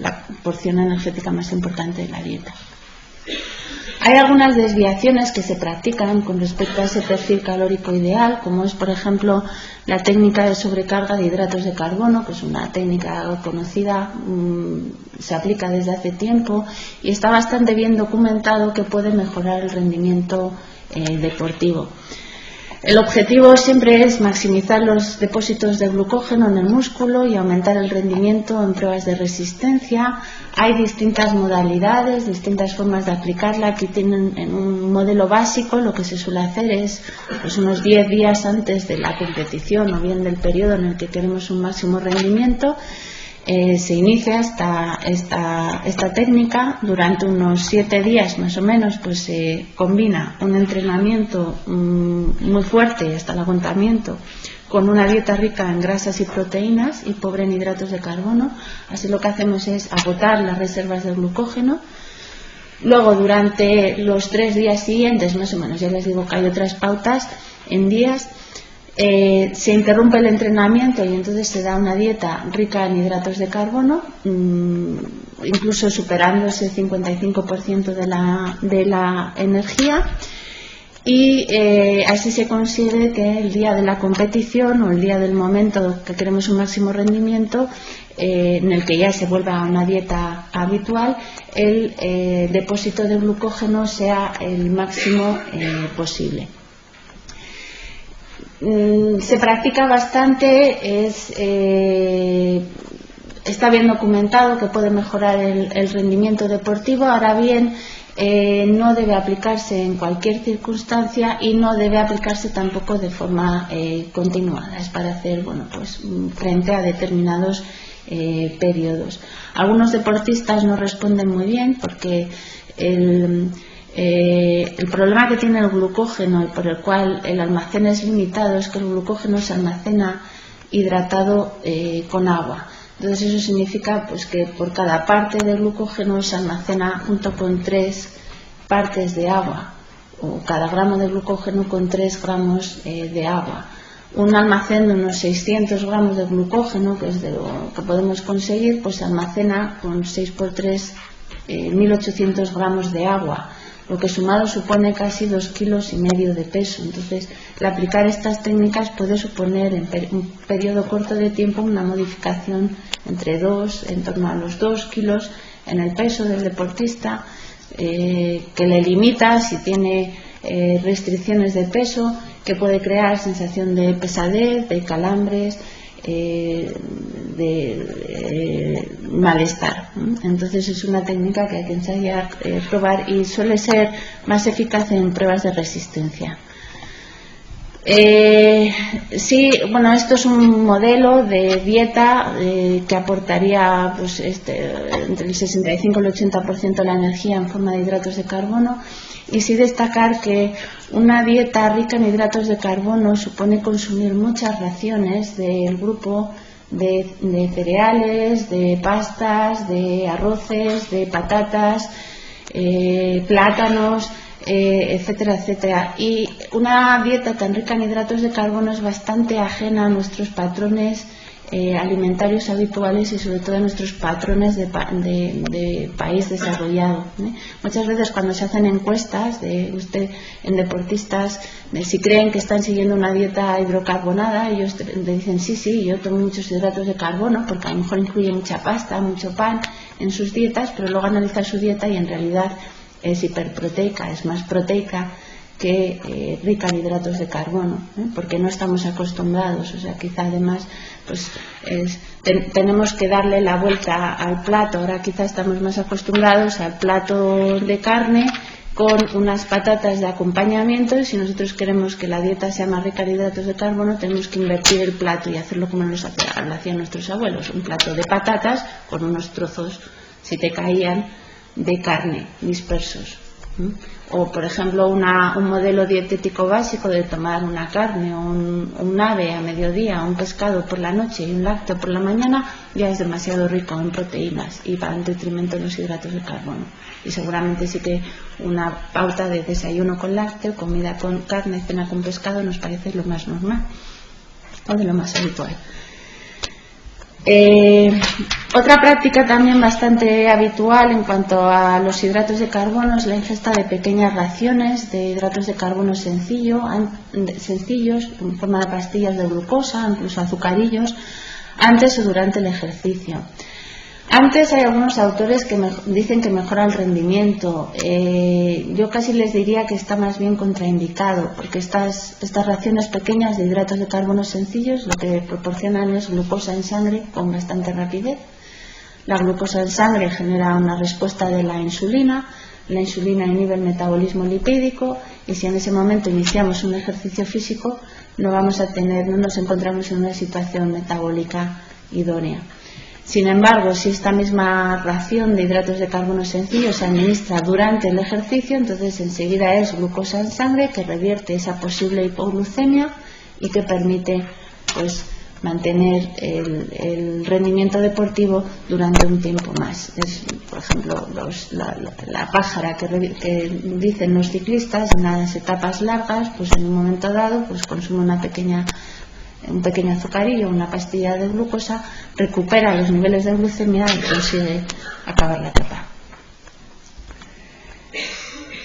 la porción energética más importante de la dieta. Hay algunas desviaciones que se practican con respecto a ese perfil calórico ideal, como es, por ejemplo, la técnica de sobrecarga de hidratos de carbono, que es una técnica conocida, se aplica desde hace tiempo y está bastante bien documentado que puede mejorar el rendimiento deportivo. El objetivo siempre es maximizar los depósitos de glucógeno en el músculo y aumentar el rendimiento en pruebas de resistencia. Hay distintas modalidades, distintas formas de aplicarla. Aquí tienen en un modelo básico, lo que se suele hacer es pues, unos 10 días antes de la competición o bien del periodo en el que queremos un máximo rendimiento. Se inicia esta técnica. Durante unos 7 días más o menos pues se combina un entrenamiento muy fuerte hasta el agotamiento con una dieta rica en grasas y proteínas y pobre en hidratos de carbono. Así lo que hacemos es agotar las reservas de glucógeno. Luego durante los 3 días siguientes más o menos, ya les digo que hay otras pautas en días, se interrumpe el entrenamiento y entonces se da una dieta rica en hidratos de carbono, incluso superando ese 55% de la energía, y así se consigue que el día de la competición o el día del momento que queremos un máximo rendimiento, en el que ya se vuelva a una dieta habitual, el depósito de glucógeno sea el máximo posible. Se practica bastante, está bien documentado que puede mejorar el rendimiento deportivo. Ahora bien, no debe aplicarse en cualquier circunstancia y no debe aplicarse tampoco de forma continuada. Es para hacer pues frente a determinados periodos. Algunos deportistas no responden muy bien porque el problema que tiene el glucógeno y por el cual el almacén es limitado es que el glucógeno se almacena hidratado con agua. Entonces eso significa pues que por cada parte del glucógeno se almacena junto con 3 partes de agua, o cada gramo de glucógeno con 3 gramos de agua. Un almacén de unos 600 gramos de glucógeno, que es de lo que podemos conseguir, pues se almacena con 6 por 3, 1800 gramos de agua, lo que sumado supone casi 2,5 kilos de peso. Entonces, el aplicar estas técnicas puede suponer en un periodo corto de tiempo una modificación en torno a los 2 kilos en el peso del deportista, que le limita si tiene restricciones de peso, que puede crear sensación de pesadez, de calambres, de malestar. Entonces es una técnica que hay que ensayar, probar, y suele ser más eficaz en pruebas de resistencia. Sí, bueno, esto es un modelo de dieta que aportaría pues, entre el 65 y el 80% de la energía en forma de hidratos de carbono. Y sí destacar que una dieta rica en hidratos de carbono supone consumir muchas raciones del grupo de cereales, de pastas, de arroces, de patatas, plátanos, etcétera, etcétera. Y una dieta tan rica en hidratos de carbono es bastante ajena a nuestros patrones alimentarios habituales y sobre todo a nuestros patrones de país desarrollado. Muchas veces cuando se hacen encuestas en deportistas, si creen que están siguiendo una dieta hidrocarbonada, ellos le dicen sí, yo tomo muchos hidratos de carbono porque a lo mejor incluye mucha pasta, mucho pan en sus dietas, pero luego analizar su dieta y en realidad es hiperproteica, es más proteica que rica en hidratos de carbono, porque no estamos acostumbrados. O sea, quizá además pues tenemos que darle la vuelta al plato. Ahora quizá estamos más acostumbrados al plato de carne con unas patatas de acompañamiento, y si nosotros queremos que la dieta sea más rica en hidratos de carbono tenemos que invertir el plato y hacerlo como lo hacían nuestros abuelos, un plato de patatas con unos trozos, si te caían, de carne dispersos. O por ejemplo un modelo dietético básico de tomar una carne o un ave a mediodía, un pescado por la noche y un lácteo por la mañana, ya es demasiado rico en proteínas y va en detrimento de los hidratos de carbono. Y seguramente sí que una pauta de desayuno con lácteo, comida con carne, cena con pescado nos parece lo más normal o de lo más habitual. Otra práctica también bastante habitual en cuanto a los hidratos de carbono es la ingesta de pequeñas raciones de hidratos de carbono sencillos en forma de pastillas de glucosa, incluso azucarillos, antes o durante el ejercicio. Antes hay algunos autores que dicen que mejora el rendimiento. Yo casi les diría que está más bien contraindicado, porque estas reacciones pequeñas de hidratos de carbono sencillos lo que proporcionan es glucosa en sangre con bastante rapidez. La glucosa en sangre genera una respuesta de la insulina inhibe el metabolismo lipídico, y si en ese momento iniciamos un ejercicio físico no nos encontramos en una situación metabólica idónea. Sin embargo, si esta misma ración de hidratos de carbono sencillos se administra durante el ejercicio, entonces enseguida es glucosa en sangre que revierte esa posible hipoglucemia y que permite pues mantener el rendimiento deportivo durante un tiempo más. Por ejemplo, la pájara que dicen los ciclistas en las etapas largas, pues en un momento dado pues consume un pequeño azucarillo, una pastilla de glucosa, recupera los niveles de glucemia y consigue acabar la etapa.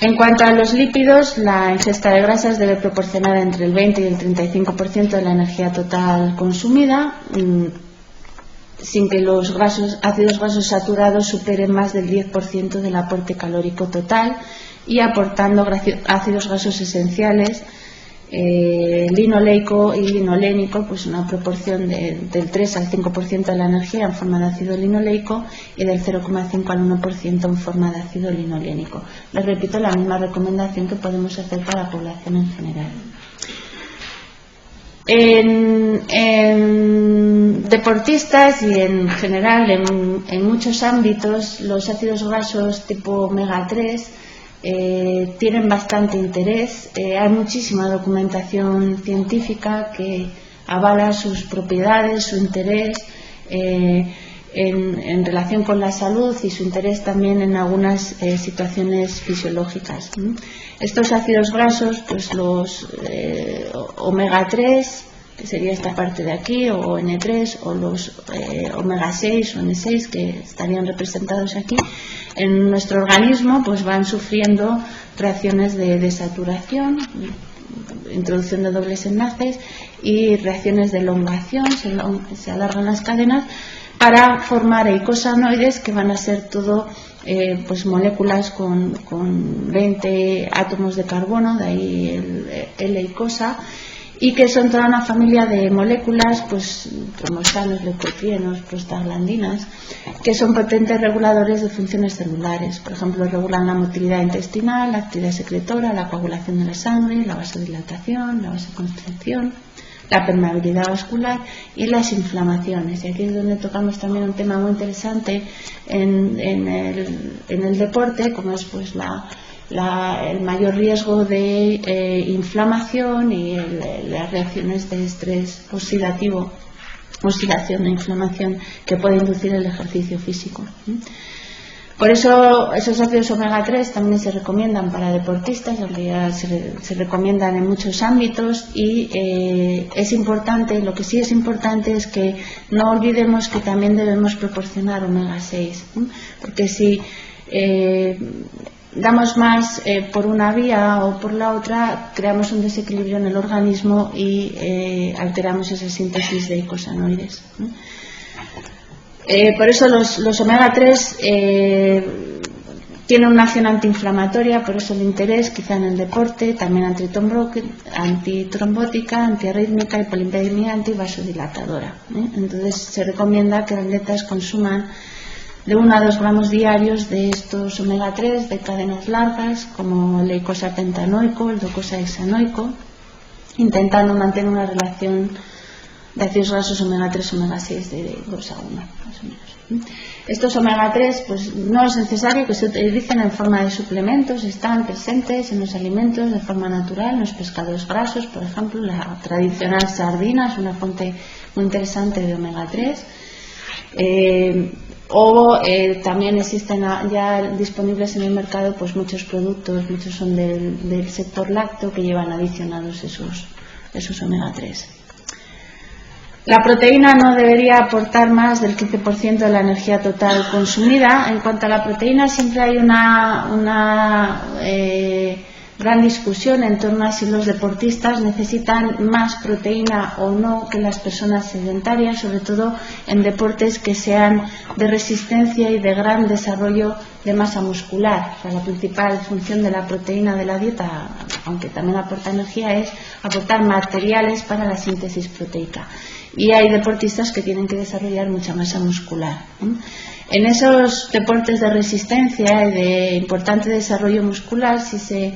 En cuanto a los lípidos, la ingesta de grasas debe proporcionar entre el 20 y el 35% de la energía total consumida, sin que los ácidos grasos saturados superen más del 10% del aporte calórico total, y aportando ácidos grasos esenciales, linoleico y linolénico, pues una proporción del 3 al 5% de la energía en forma de ácido linoleico y del 0,5 al 1% en forma de ácido linolénico. Les repito la misma recomendación que podemos hacer para la población en general. En deportistas y en general en muchos ámbitos, los ácidos grasos tipo omega 3 tienen bastante interés. Hay muchísima documentación científica que avala sus propiedades, su interés en relación con la salud y su interés también en algunas situaciones fisiológicas. Estos ácidos grasos, pues los omega 3, que sería esta parte de aquí, o N3, o los omega 6 o N6, que estarían representados aquí, en nuestro organismo pues van sufriendo reacciones de desaturación, introducción de dobles enlaces y reacciones de elongación, se alargan las cadenas para formar eicosanoides, que van a ser todo pues moléculas con 20 átomos de carbono, de ahí el eicosa, y que son toda una familia de moléculas, pues cromosanos, leucotrienos, prostaglandinas, que son potentes reguladores de funciones celulares. Por ejemplo, regulan la motilidad intestinal, la actividad secretora, la coagulación de la sangre, la vasodilatación, la vasoconstricción, la permeabilidad vascular y las inflamaciones. Y aquí es donde tocamos también un tema muy interesante en el deporte, como es pues el mayor riesgo de inflamación y las reacciones de estrés oxidación e inflamación que puede inducir el ejercicio físico. Por eso esos ácidos omega 3 también se recomiendan para deportistas, se recomiendan en muchos ámbitos, y es importante, lo que sí es importante es que no olvidemos que también debemos proporcionar omega 6, porque si damos más por una vía o por la otra, creamos un desequilibrio en el organismo y alteramos esa síntesis de eicosanoides. Por eso los omega 3 tienen una acción antiinflamatoria, por eso el interés quizá en el deporte, también antitrombótica, antiarrítmica, hipolipidemia, antivasodilatadora. Entonces se recomienda que los atletas consuman de 1 a 2 gramos diarios de estos omega 3 de cadenas largas, como el eicosapentanoico, el docosahexanoico, intentando mantener una relación de ácidos grasos omega 3 omega 6 de 2 a 1, más o menos. Estos omega 3 pues no es necesario que se utilicen en forma de suplementos, están presentes en los alimentos de forma natural, en los pescados grasos, por ejemplo, la tradicional sardina es una fuente muy interesante de omega 3. También existen ya disponibles en el mercado pues muchos productos, muchos son del sector lácteo, que llevan adicionados esos omega 3. La proteína no debería aportar más del 15% de la energía total consumida. En cuanto a la proteína, siempre hay una gran discusión en torno a si los deportistas necesitan más proteína o no que las personas sedentarias, sobre todo en deportes que sean de resistencia y de gran desarrollo de masa muscular. O sea, la principal función de la proteína de la dieta, aunque también aporta energía, es aportar materiales para la síntesis proteica. Y hay deportistas que tienen que desarrollar mucha masa muscular. En esos deportes de resistencia y de importante desarrollo muscular, si se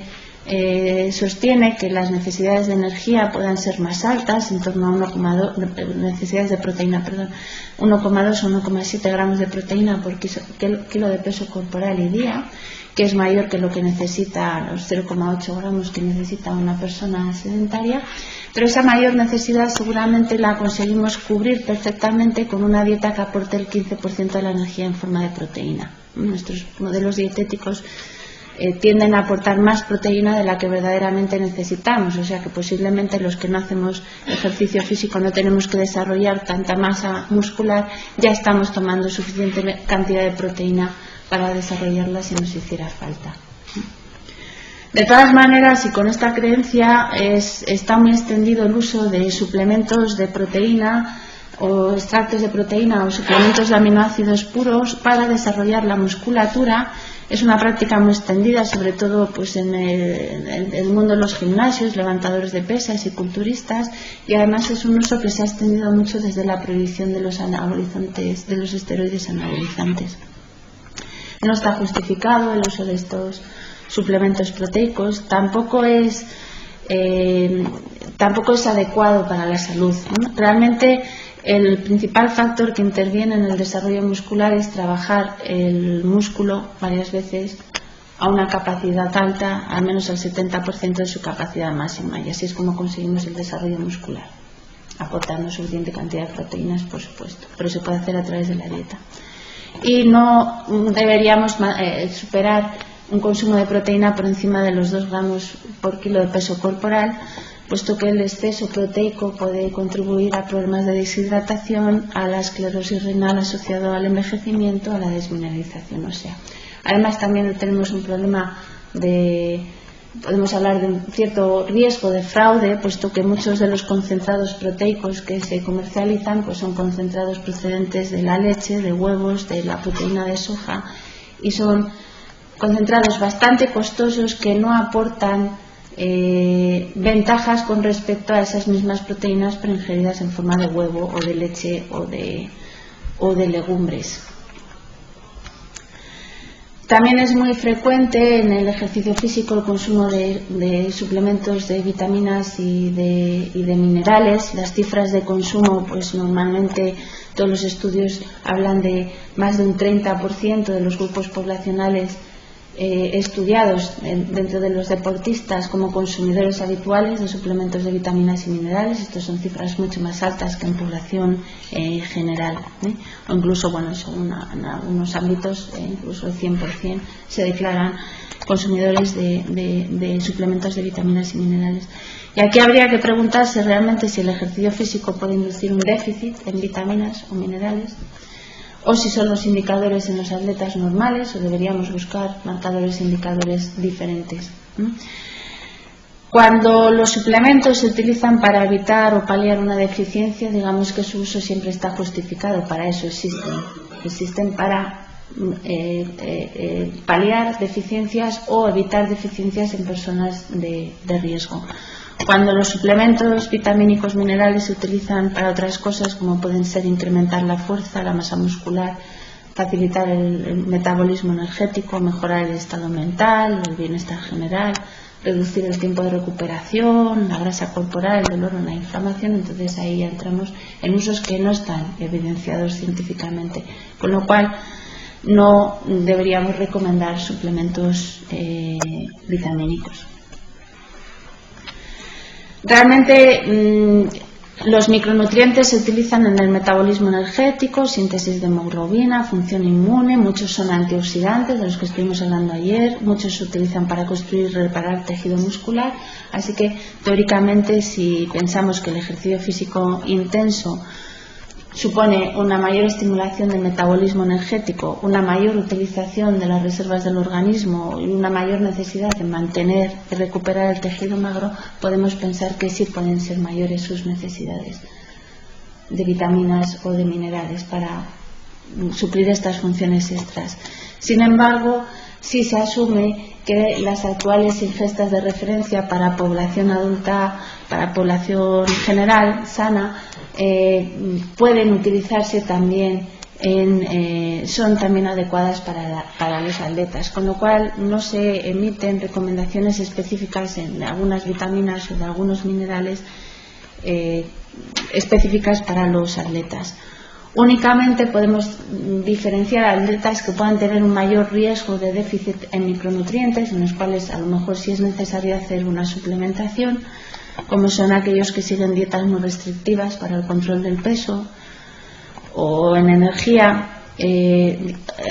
sostiene que las necesidades de energía puedan ser más altas, en torno a 1,2 necesidades de proteína, 1,2 o 1,7 gramos de proteína por kilo de peso corporal y día, que es mayor que lo que necesita, los 0,8 gramos que necesita una persona sedentaria, pero esa mayor necesidad seguramente la conseguimos cubrir perfectamente con una dieta que aporte el 15% de la energía en forma de proteína. Nuestros modelos dietéticos tienden a aportar más proteína de la que verdaderamente necesitamos, o sea que posiblemente los que no hacemos ejercicio físico no tenemos que desarrollar tanta masa muscular, ya estamos tomando suficiente cantidad de proteína para desarrollarla si nos hiciera falta. De todas maneras, y con esta creencia está muy extendido el uso de suplementos de proteína o extractos de proteína o suplementos de aminoácidos puros para desarrollar la musculatura. Es una práctica muy extendida, sobre todo pues en el mundo de los gimnasios, levantadores de pesas y culturistas, y además es un uso que se ha extendido mucho desde la prohibición de los anabolizantes, de los esteroides anabolizantes. No está justificado el uso de estos suplementos proteicos, tampoco es adecuado para la salud, ¿no? Realmente el principal factor que interviene en el desarrollo muscular es trabajar el músculo varias veces a una capacidad alta, al menos al 70% de su capacidad máxima, y así es como conseguimos el desarrollo muscular, aportando suficiente cantidad de proteínas, por supuesto, pero se puede hacer a través de la dieta. Y no deberíamos superar un consumo de proteína por encima de los 2 gramos por kilo de peso corporal, puesto que el exceso proteico puede contribuir a problemas de deshidratación, a la esclerosis renal asociado al envejecimiento, a la desmineralización ósea. Además, también tenemos un problema podemos hablar de un cierto riesgo de fraude, puesto que muchos de los concentrados proteicos que se comercializan pues son concentrados procedentes de la leche, de huevos, de la proteína de soja, y son concentrados bastante costosos que no aportan ventajas con respecto a esas mismas proteínas pero ingeridas en forma de huevo o de leche o de legumbres. También es muy frecuente en el ejercicio físico el consumo de suplementos de vitaminas y de minerales. Las cifras de consumo, pues normalmente todos los estudios hablan de más de un 30% de los grupos poblacionales estudiados dentro de los deportistas como consumidores habituales de suplementos de vitaminas y minerales. Estas son cifras mucho más altas que en población general, o incluso, bueno, según en algunos ámbitos, incluso el 100% se declaran consumidores de suplementos de vitaminas y minerales. Y aquí habría que preguntarse realmente si el ejercicio físico puede inducir un déficit en vitaminas o minerales, o si son los indicadores en los atletas normales, o deberíamos buscar marcadores e indicadores diferentes. Cuando los suplementos se utilizan para evitar o paliar una deficiencia, digamos que su uso siempre está justificado, para eso existen para paliar deficiencias o evitar deficiencias en personas de riesgo. Cuando los suplementos vitamínicos minerales se utilizan para otras cosas, como pueden ser incrementar la fuerza, la masa muscular, facilitar el metabolismo energético, mejorar el estado mental, el bienestar general, reducir el tiempo de recuperación, la grasa corporal, el dolor o la inflamación, entonces ahí ya entramos en usos que no están evidenciados científicamente, con lo cual no deberíamos recomendar suplementos vitamínicos. Realmente los micronutrientes se utilizan en el metabolismo energético, síntesis de hemoglobina, función inmune, muchos son antioxidantes, de los que estuvimos hablando ayer, muchos se utilizan para construir y reparar tejido muscular, así que teóricamente si pensamos que el ejercicio físico intenso supone una mayor estimulación del metabolismo energético, una mayor utilización de las reservas del organismo y una mayor necesidad de mantener y recuperar el tejido magro, podemos pensar que sí pueden ser mayores sus necesidades de vitaminas o de minerales para suplir estas funciones extras. Sin embargo, sí se asume que las actuales ingestas de referencia para población adulta, para población general sana, pueden utilizarse también son también adecuadas para los atletas, con lo cual no se emiten recomendaciones específicas en algunas vitaminas o de algunos minerales específicas para los atletas. Únicamente podemos diferenciar atletas que puedan tener un mayor riesgo de déficit en micronutrientes, en los cuales a lo mejor sí es necesario hacer una suplementación, como son aquellos que siguen dietas muy restrictivas para el control del peso, o en energía,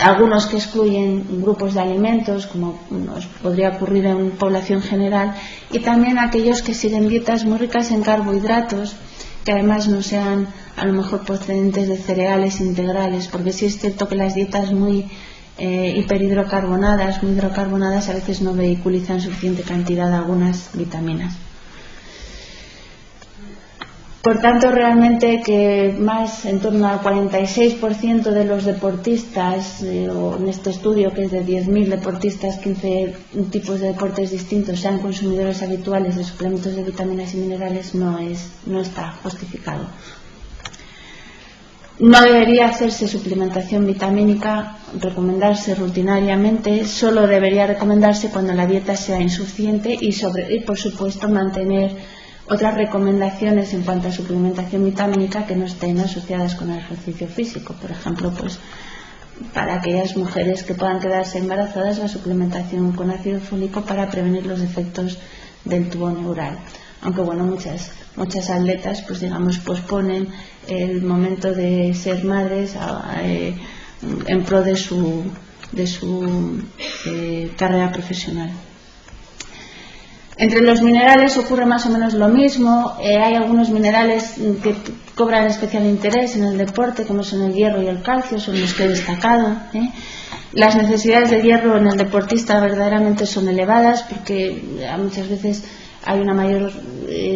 algunos que excluyen grupos de alimentos, como nos podría ocurrir en población general, y también aquellos que siguen dietas muy ricas en carbohidratos, que además no sean a lo mejor procedentes de cereales integrales, porque sí es cierto que las dietas muy hiperhidrocarbonadas, muy hidrocarbonadas, a veces no vehiculizan suficiente cantidad de algunas vitaminas. Por tanto, realmente que más en torno al 46% de los deportistas, o en este estudio que es de 10.000 deportistas, 15 tipos de deportes distintos, sean consumidores habituales de suplementos de vitaminas y minerales, no está justificado. No debería hacerse suplementación vitamínica, recomendarse rutinariamente, solo debería recomendarse cuando la dieta sea insuficiente y por supuesto mantener otras recomendaciones en cuanto a suplementación vitamínica que no estén asociadas con el ejercicio físico. Por ejemplo, pues para aquellas mujeres que puedan quedarse embarazadas, la suplementación con ácido fólico para prevenir los efectos del tubo neural. Aunque bueno, muchas atletas pues digamos posponen el momento de ser madres en pro de su carrera profesional. Entre los minerales ocurre más o menos lo mismo. Hay algunos minerales que cobran especial interés en el deporte, como son el hierro y el calcio, son los que he destacado. Las necesidades de hierro en el deportista verdaderamente son elevadas, porque muchas veces hay una mayor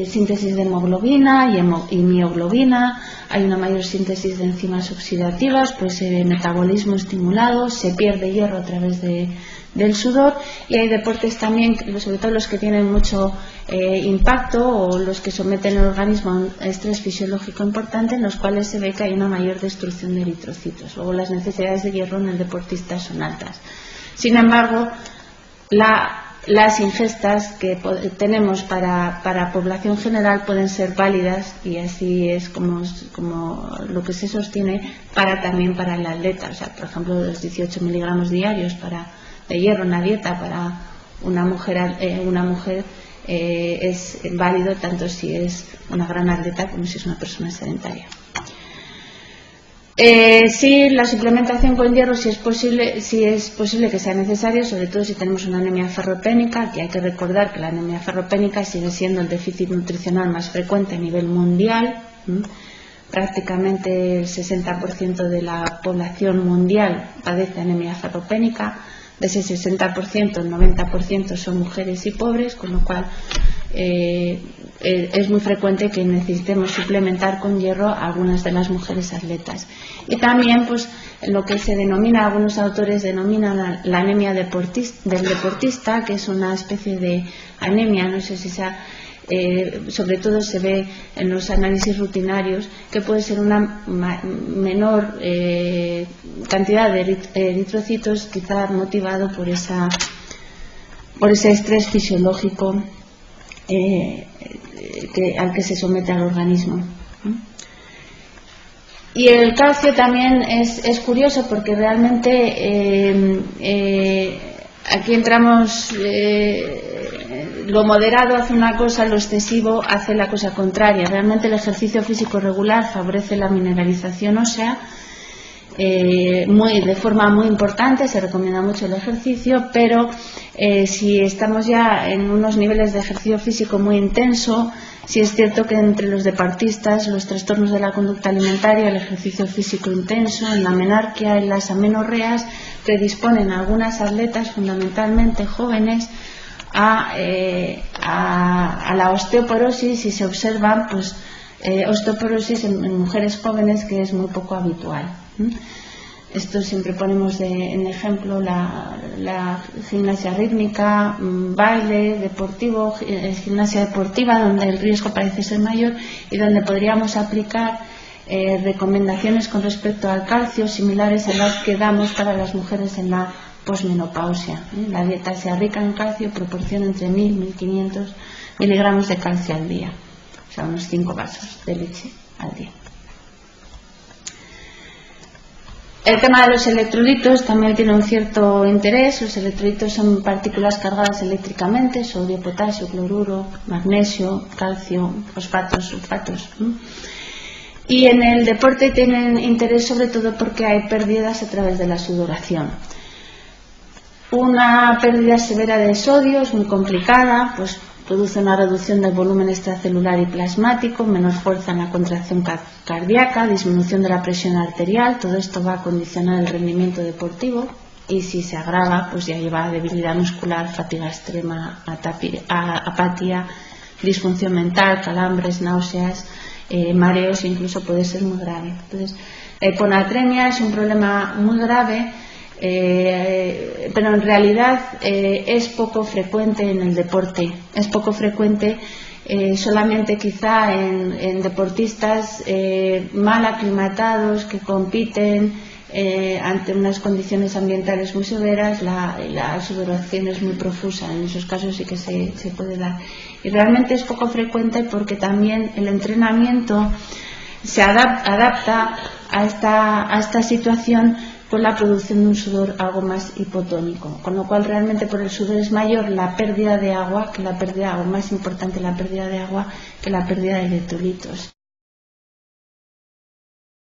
síntesis de hemoglobina y mioglobina, hay una mayor síntesis de enzimas oxidativas, pues metabolismo estimulado, se pierde hierro a través del sudor, y hay deportes también, sobre todo los que tienen mucho impacto o los que someten el organismo a un estrés fisiológico importante, en los cuales se ve que hay una mayor destrucción de eritrocitos. Luego las necesidades de hierro en el deportista son altas. Sin embargo, las ingestas que tenemos para población general pueden ser válidas, y así es como lo que se sostiene también para el atleta. O sea, por ejemplo, los 18 miligramos diarios de hierro en la dieta para una mujer es válido tanto si es una gran atleta como si es una persona sedentaria. Sí, la suplementación con hierro sí es posible que sea necesario, sobre todo si tenemos una anemia ferropénica, que hay que recordar que la anemia ferropénica sigue siendo el déficit nutricional más frecuente a nivel mundial. Prácticamente el 60% de la población mundial padece anemia ferropénica. De ese 60%, el 90% son mujeres y pobres, con lo cual es muy frecuente que necesitemos suplementar con hierro a algunas de las mujeres atletas. Y también, pues, en lo que se denomina, algunos autores denominan la anemia del deportista, que es una especie de anemia, no sé si sobre todo se ve en los análisis rutinarios, que puede ser una menor cantidad de eritrocitos, quizá motivado por ese estrés fisiológico al que se somete al organismo. Y el calcio también es curioso, porque realmente aquí entramos, lo moderado hace una cosa, lo excesivo hace la cosa contraria. Realmente el ejercicio físico regular favorece la mineralización ósea de forma muy importante. Se recomienda mucho el ejercicio, pero si estamos ya en unos niveles de ejercicio físico muy intenso, Sí es cierto que entre los deportistas los trastornos de la conducta alimentaria, el ejercicio físico intenso, la menarquia y las amenorreas predisponen a algunas atletas, fundamentalmente jóvenes, a la osteoporosis, y se observa pues osteoporosis en mujeres jóvenes, que es muy poco habitual. Esto siempre ponemos en ejemplo la gimnasia rítmica, baile deportivo, gimnasia deportiva, donde el riesgo parece ser mayor y donde podríamos aplicar recomendaciones con respecto al calcio similares a las que damos para las mujeres en la posmenopausia. La dieta sea rica en calcio, proporciona entre 1.000 y 1.500 miligramos de calcio al día, o sea, unos 5 vasos de leche al día. El tema de los electrolitos también tiene un cierto interés. Los electrolitos son partículas cargadas eléctricamente: sodio, potasio, cloruro, magnesio, calcio, fosfatos, sulfatos. Y en el deporte tienen interés sobre todo porque hay pérdidas a través de la sudoración. Una pérdida severa de sodio es muy complicada, pues produce una reducción del volumen extracelular y plasmático, menor fuerza en la contracción cardíaca, disminución de la presión arterial. Todo esto va a condicionar el rendimiento deportivo, y si se agrava, pues ya lleva a debilidad muscular, fatiga extrema, apatía, disfunción mental, calambres, náuseas, mareos, e incluso puede ser muy grave. Entonces, la hiponatremia es un problema muy grave, pero en realidad es poco frecuente en el deporte. Es poco frecuente solamente quizá en deportistas mal aclimatados que compiten ante unas condiciones ambientales muy severas. La sudoración es muy profusa, en esos casos sí que se puede dar. Y realmente es poco frecuente porque también el entrenamiento se adapta a esta situación con la producción de un sudor algo más hipotónico, con lo cual realmente por el sudor es mayor la pérdida de agua, más importante la pérdida de agua que la pérdida de electrolitos.